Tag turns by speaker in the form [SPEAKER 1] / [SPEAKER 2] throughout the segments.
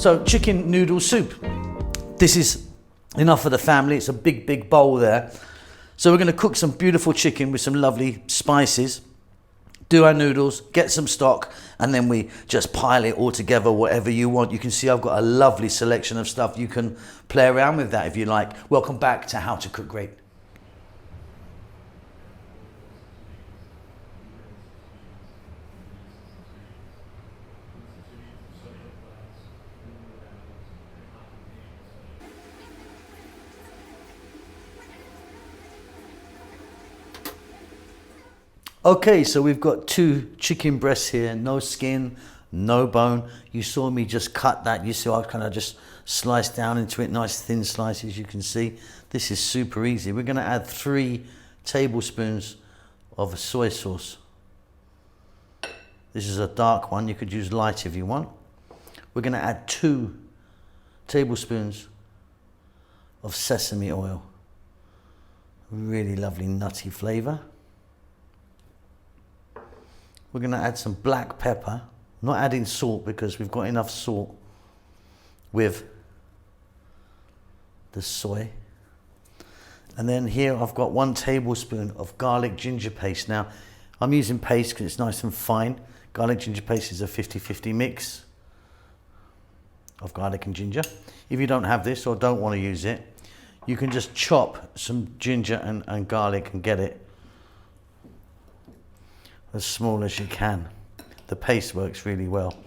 [SPEAKER 1] So chicken noodle soup. This is enough for the family. It's a big bowl there. So we're going to cook some beautiful chicken with some lovely spices, do our noodles, get some stock, and then we just pile it all together, whatever you want. You can see I've got a lovely selection of stuff. You can play around with that if you like. Welcome back to How to Cook Great. Okay, so we've got 2 chicken breasts here, no skin, no bone. You saw me just cut that. You saw I kind of just sliced down into it, nice thin slices, you can see. This is super easy. We're gonna add 3 tablespoons of soy sauce. This is a dark one, you could use light if you want. We're gonna add 2 tablespoons of sesame oil. Really lovely nutty flavor. We're going to add some black pepper. I'm not adding salt because we've got enough salt with the soy. And then here I've got 1 tablespoon of garlic ginger paste. Now I'm using paste because it's nice and fine. Garlic ginger paste is a 50-50 mix of garlic and ginger. If you don't have this or don't want to use it, you can just chop some ginger and garlic and get it as small as you can. The paste works really well.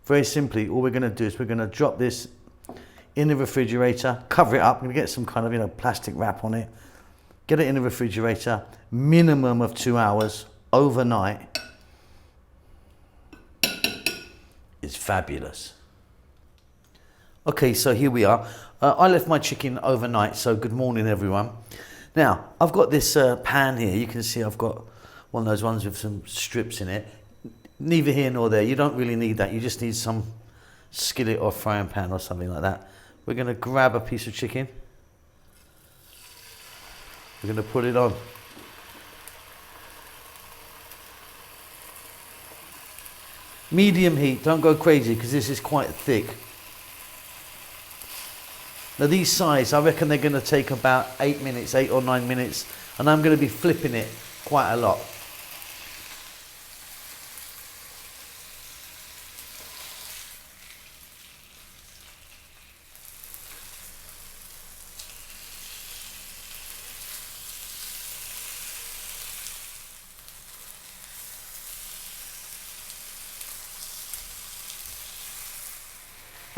[SPEAKER 1] Very simply, all we're going to do is we're going to drop this in the refrigerator, cover it up. I'm going to get some kind of plastic wrap on it, get it in the refrigerator, minimum of 2 hours overnight. It's fabulous. Okay, so here we are. I left my chicken overnight, so good morning everyone. Now I've got this pan here. You can see I've got one of those ones with some strips in it. Neither here nor there. You don't really need that. You just need some skillet or frying pan or something like that. We're going to grab a piece of chicken. We're going to put it on. Medium heat. Don't go crazy because this is quite thick. Now these sides, I reckon they're going to take about 8 minutes, 8 or 9 minutes. And I'm going to be flipping it quite a lot.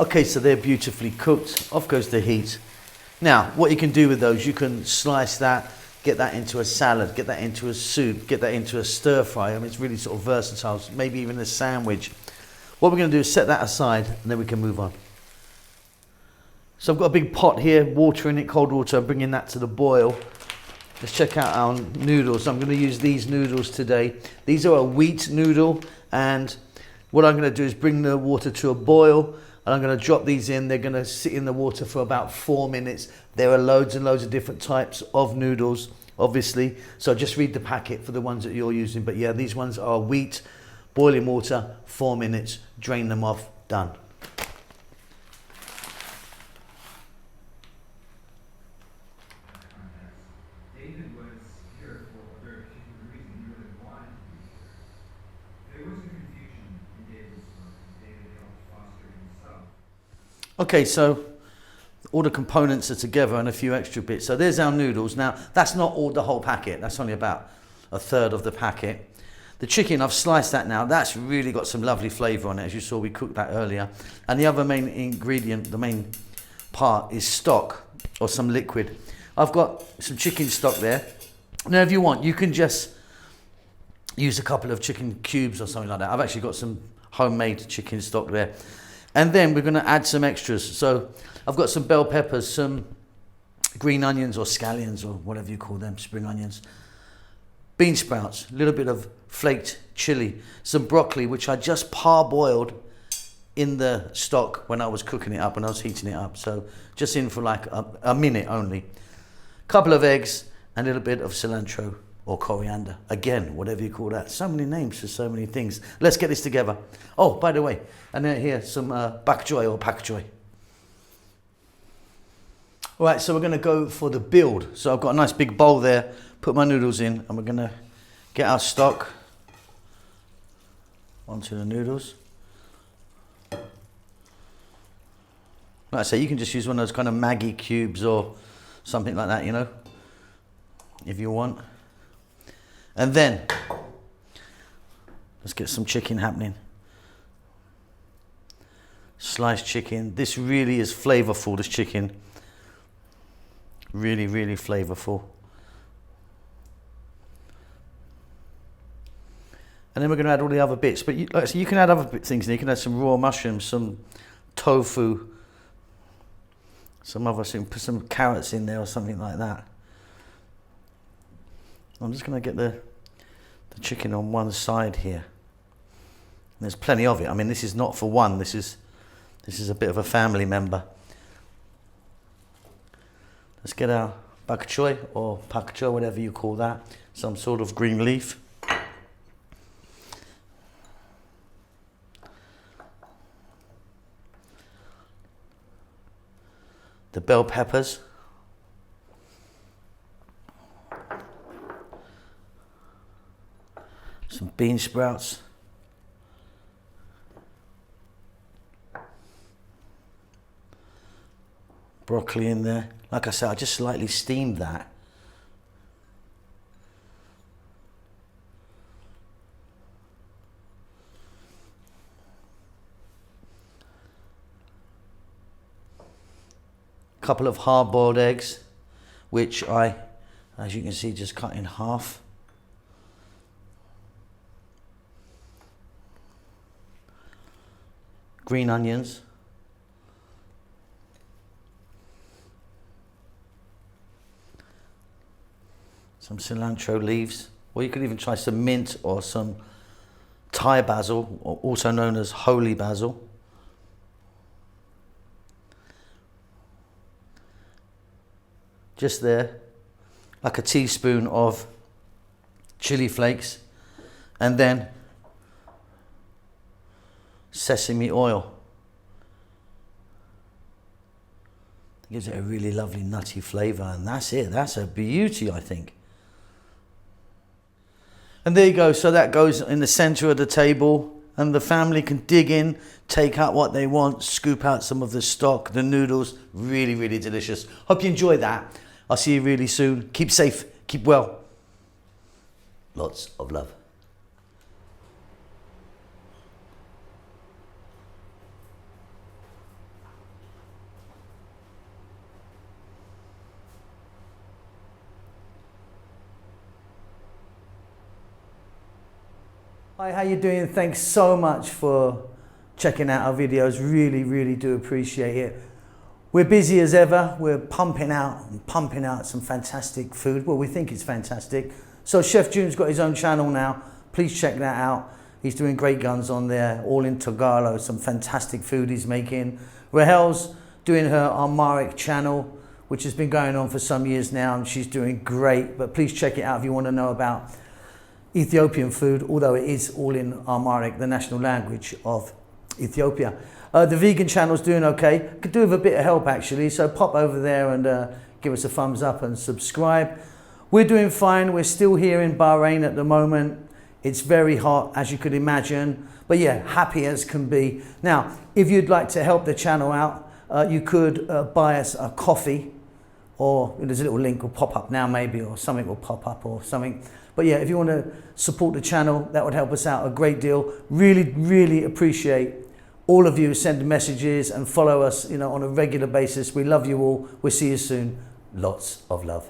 [SPEAKER 1] Okay, so they're beautifully cooked. Off goes the heat. Now, what you can do with those, you can slice that, get that into a salad, get that into a soup, get that into a stir fry. I mean, it's really sort of versatile, maybe even a sandwich. What we're going to do is set that aside and then we can move on. So I've got a big pot here, water in it, cold water. I'm bringing that to the boil. Let's check out our noodles. I'm going to use these noodles today. These are a wheat noodle, and what I'm going to do is bring the water to a boil. And I'm going to drop these in. They're going to sit in the water for about 4 minutes. There are loads and loads of different types of noodles, obviously. So just read the packet for the ones that you're using. But yeah, these ones are wheat, boiling water, 4 minutes, drain them off, done.
[SPEAKER 2] David was here for a very particular reason. He really wanted to be here. There was a confusion in David's work. David helped foster himself.
[SPEAKER 1] Okay, so all the components are together and a few extra bits. So there's our noodles. Now, that's not all the whole packet. That's only about a third of the packet. The chicken, I've sliced that now. That's really got some lovely flavour on it. As you saw, we cooked that earlier. And the other main ingredient, the main part, is stock or some liquid. I've got some chicken stock there. Now, if you want, you can just use a couple of chicken cubes or something like that. I've actually got some homemade chicken stock there. And then we're going to add some extras. So I've got some bell peppers, some green onions or scallions or whatever you call them, spring onions, bean sprouts, a little bit of flaked chili, some broccoli, which I just parboiled in the stock when I was cooking it up, when I was heating it up. So just in for like a minute only. Couple of eggs and a little bit of cilantro or coriander. Again, whatever you call that. So many names for so many things. Let's get this together. Oh, by the way, and then here some bok choy or pak choy. All right, so we're going to go for the build. So I've got a nice big bowl there. Put my noodles in, and we're going to get our stock onto the noodles. Like I say, you can just use one of those kind of Maggi cubes or something like that, you know, if you want. And then, let's get some chicken happening. Sliced chicken. This really is flavorful, this chicken. Really, really flavorful. And then we're going to add all the other bits. But like I said, you can add other things in. You can add some raw mushrooms, some tofu, some other thing, put some carrots in there or something like that. I'm just going to get the chicken on one side here. There's plenty of it. I mean, this is not for one. This is a bit of a family member. Let's get our bok choy or pak choy, whatever you call that. Some sort of green leaf. The bell peppers. Some bean sprouts. Broccoli in there. Like I said, I just slightly steamed that. Couple of hard-boiled eggs, which I, as you can see, just cut in half. Green onions. Some cilantro leaves, or you could even try some mint or some Thai basil, or also known as holy basil. Just there, like a teaspoon of chili flakes, and then sesame oil. It gives it a really lovely nutty flavour, and that's it. That's a beauty, I think. And there you go. So that goes in the centre of the table, and the family can dig in, take out what they want, scoop out some of the stock, the noodles. Really, really delicious. Hope you enjoy that. I'll see you really soon. Keep safe, keep well. Lots of love. Hi, how you doing? Thanks so much for checking out our videos. Really, really do appreciate it. We're busy as ever. We're pumping out some fantastic food. Well, we think it's fantastic. So Chef June's got his own channel now. Please check that out. He's doing great guns on there, all in Tagalog, some fantastic food he's making. Rahel's doing her Amharic channel, which has been going on for some years now, and she's doing great. But please check it out if you want to know about Ethiopian food, although it is all in Amharic, the national language of Ethiopia. The vegan channel's doing okay. Could do with a bit of help actually, so pop over there and give us a thumbs up and subscribe. We're doing fine. We're still here in Bahrain at the moment. It's very hot, as you could imagine, but yeah, happy as can be. Now, if you'd like to help the channel out, you could buy us a coffee, or there's a little link will pop up now maybe, or something will pop up or something. But yeah, if you want to support the channel, that would help us out a great deal. Really, really appreciate all of you send messages and follow us, on a regular basis. We love you all. We'll see you soon. Lots of love.